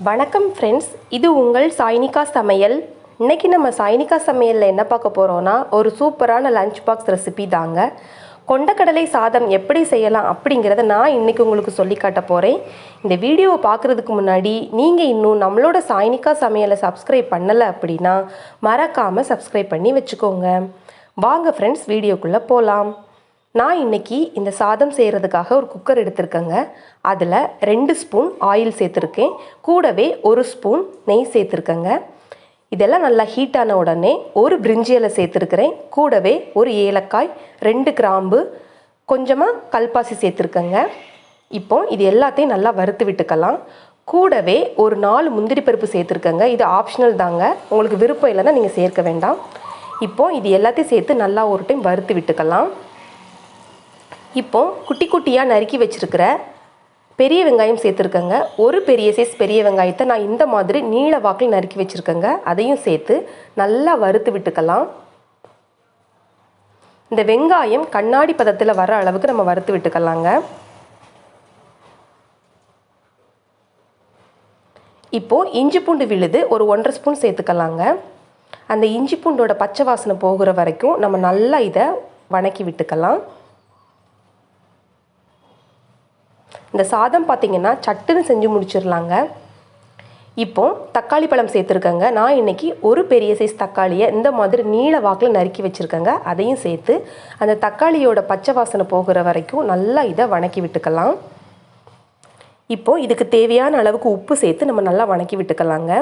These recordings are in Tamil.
வணக்கம் ஃப்ரெண்ட்ஸ், இது உங்கள் சாய்னிகா சமையல். இன்றைக்கி நம்ம சாய்னிகா சமையலில் என்ன பார்க்க போகிறோன்னா, ஒரு சூப்பரான லஞ்ச் பாக்ஸ் ரெசிபி தாங்க. கொண்டக்கடலை சாதம் எப்படி செய்யலாம் அப்படிங்கிறத நான் இன்றைக்கி உங்களுக்கு சொல்லி காட்ட போகிறேன். இந்த வீடியோவை பார்க்குறதுக்கு முன்னாடி நீங்கள் இன்னும் நம்மளோட சாய்னிகா சமையலை சப்ஸ்கிரைப் பண்ணலை அப்படின்னா மறக்காமல் சப்ஸ்கிரைப் பண்ணி வச்சுக்கோங்க. வாங்க ஃப்ரெண்ட்ஸ், வீடியோக்குள்ளே போகலாம். நான் இன்றைக்கி இந்த சாதம் செய்கிறதுக்காக ஒரு குக்கர் எடுத்திருக்கேங்க. அதில் 2 ஸ்பூன் ஆயில் சேர்த்துருக்கேன். கூடவே 1 ஸ்பூன் நெய் சேர்த்துருக்கேங்க. இதெல்லாம் நல்லா ஹீட்டான உடனே ஒரு பிரிஞ்சி இலை சேர்த்துருக்கிறேன். கூடவே ஒரு ஏலக்காய், 2 கிராம்பு, கொஞ்சமாக கல்பாசி சேர்த்துருக்கேங்க. இப்போ இது எல்லாத்தையும் நல்லா வறுத்து விட்டுக்கலாம். கூடவே ஒரு 4 முந்திரி பருப்பு சேர்த்துருக்கேங்க. இது ஆப்ஷனல் தாங்க, உங்களுக்கு விருப்பம் இல்லைன்னா நீங்கள் சேர்க்க வேண்டாம். இப்போது இது எல்லாத்தையும் சேர்த்து நல்லா ஒரு டைம் வறுத்து விட்டுக்கலாம். இப்போ குட்டி குட்டியாக நறுக்கி வச்சுருக்கிற பெரிய வெங்காயம் சேர்த்துருக்கேங்க. ஒரு பெரிய சைஸ் பெரிய வெங்காயத்தை நான் இந்த மாதிரி நீள வாக்கில் நறுக்கி வச்சுருக்கேங்க. அதையும் சேர்த்து நல்லா வறுத்து விட்டுக்கலாம். இந்த வெங்காயம் கண்ணாடி பதத்தில் வர அளவுக்கு நம்ம வறுத்து விட்டுக்கலாங்க. இப்போது இஞ்சி பூண்டு விழுது ஒரு 1.5 ஸ்பூன் சேர்த்துக்கலாங்க. அந்த இஞ்சி பூண்டோட பச்சை வாசனை போகிற வரைக்கும் நம்ம நல்லா இதை வணக்கி விட்டுக்கலாம். இந்த சாதம் பார்த்திங்கன்னா சட்டுன்னு செஞ்சு முடிச்சிடலாங்க. இப்போது தக்காளி பழம் சேர்த்துருக்கேங்க. நான் இன்றைக்கி ஒரு பெரிய சைஸ் தக்காளியை இந்த மாதிரி நீள வாக்கில் நறுக்கி வச்சுருக்கேங்க. அதையும் சேர்த்து அந்த தக்காளியோட பச்சை வாசனை போகிற வரைக்கும் நல்லா இதை வணக்கி விட்டுக்கலாம். இப்போது இதுக்கு தேவையான அளவுக்கு உப்பு சேர்த்து நம்ம நல்லா வணக்கி விட்டுக்கலாங்க.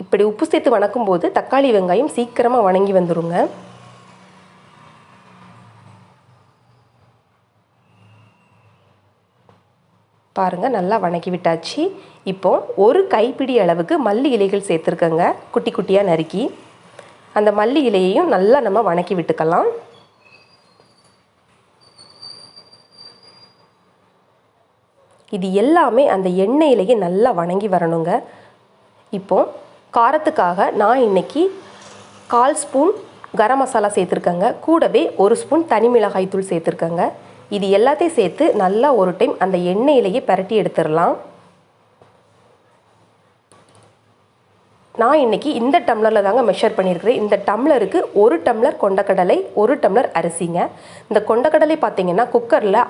இப்படி உப்பு சேர்த்து வணக்கும்போது தக்காளி வெங்காயம் சீக்கிரமாக வணங்கி வந்துடுங்க. பாருங்கள், நல்லா வணக்கி விட்டாச்சு. இப்போது ஒரு கைப்பிடி அளவுக்கு மல்லி இலைகள் சேர்த்துருக்கேங்க, குட்டி குட்டியாக நறுக்கி. அந்த மல்லி இலையையும் நல்லா நம்ம வணக்கி விட்டுக்கலாம். இது எல்லாமே அந்த எண்ணெயிலேயே நல்லா வணங்கி வரணுங்க. இப்போது காரத்துக்காக நான் இன்றைக்கி 1/4 ஸ்பூன் கரம் மசாலா சேர்த்துருக்கேங்க. கூடவே 1 ஸ்பூன் தனி மிளகாய் தூள் சேர்த்துருக்கேங்க. இது எல்லாத்தையும் சேர்த்து நல்லா ஒரு டைம் அந்த எண்ணெயிலேயே பரட்டி எடுத்துடலாம். நான் இன்றைக்கி இந்த டம்ளரில் தாங்க மெஷர் பண்ணியிருக்கிறேன். இந்த டம்ளருக்கு 1 டம்ளர் கொண்டக்கடலை, 1 டம்ளர் அரிசிங்க. இந்த கொண்டக்கடலை பார்த்திங்கன்னா குக்கரில்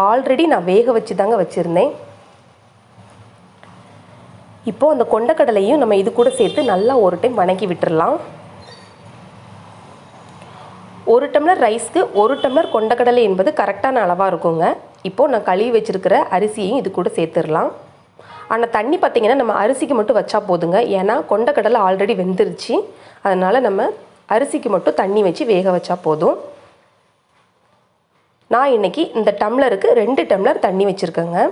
ஆல்ரெடி நான் வேக வச்சு தாங்க வச்சுருந்தேன். இப்போது அந்த கொண்டக்கடலையும் நம்ம இது கூட சேர்த்து நல்லா ஒரு டைம் வணக்கி விட்டுடலாம். 1 டம்ளர் ரைஸ்க்கு 1 டம்ளர் கொண்டக்கடலை என்பது கரெக்டான அளவாக இருக்குங்க. இப்போது நான் கழுவி வச்சுருக்கிற அரிசியையும் இது கூட சேர்த்துடலாம். ஆனால் தண்ணி பார்த்திங்கன்னா நம்ம அரிசிக்கு மட்டும் வச்சா போதுங்க. ஏன்னா கொண்டக்கடலை ஆல்ரெடி வெந்துருச்சு. அதனால் நம்ம அரிசிக்கு மட்டும் தண்ணி வச்சு வேக வச்சா போதும். நான் இன்றைக்கி இந்த டம்ளருக்கு 2 டம்ளர் தண்ணி வச்சுருக்கேங்க.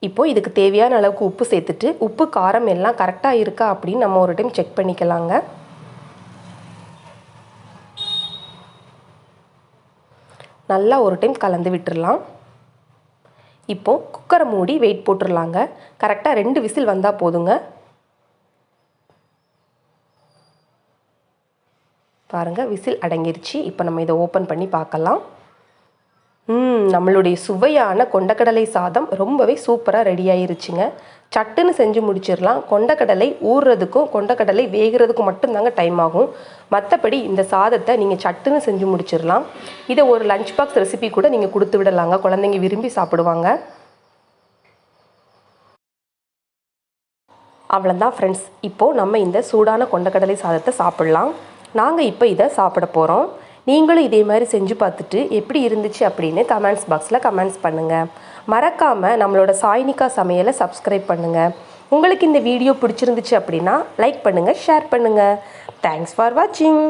இப்போது இதுக்கு தேவையான அளவுக்கு உப்பு சேர்த்துட்டு உப்பு காரம் எல்லாம் கரெக்டாக இருக்கா அப்படின்னு நம்ம ஒரு டைம் செக் பண்ணிக்கலாங்க. நல்லா ஒரு டைம் கலந்து விட்டுடலாம். இப்போது குக்கரை மூடி வெயிட் போட்டுடலாங்க. கரெக்டாக 2 விசில் வந்தால் போதுங்க. பாருங்கள், விசில் அடங்கிருச்சு. இப்போ நம்ம இதை ஓப்பன் பண்ணி பார்க்கலாம். நம்மளுடைய சுவையான கொண்டக்கடலை சாதம் ரொம்பவே சூப்பராக ரெடி ஆயிருச்சுங்க. சட்டுன்னு செஞ்சு முடிச்சிடலாம். கொண்டக்கடலை ஊறுறதுக்கும் கொண்டக்கடலை வேகிறதுக்கும் மட்டும்தாங்க டைம் ஆகும். மற்றபடி இந்த சாதத்தை நீங்கள் சட்டுன்னு செஞ்சு முடிச்சிடலாம். இதை ஒரு லஞ்ச் பாக்ஸ் ரெசிபி கூட நீங்கள் கொடுத்து விடலாங்க. குழந்தைங்க விரும்பி சாப்பிடுவாங்க. அவ்வளோதான் ஃப்ரெண்ட்ஸ், இப்போது நம்ம இந்த சூடான கொண்டக்கடலை சாதத்தை சாப்பிட்லாம். நாங்கள் இப்போ இதை சாப்பிட போகிறோம். நீங்களும் இதே மாதிரி செஞ்சு பார்த்துட்டு எப்படி இருந்துச்சு அப்படின்னு கமெண்ட்ஸ் பாக்ஸில் கமெண்ட்ஸ் பண்ணுங்கள். மறக்காமல் நம்மளோட சாய்னிகா சமையலை சப்ஸ்கிரைப் பண்ணுங்கள். உங்களுக்கு இந்த வீடியோ பிடிச்சிருந்துச்சு அப்படின்னா லைக் பண்ணுங்கள், ஷேர் பண்ணுங்கள். தேங்க்ஸ் ஃபார் வாட்சிங்.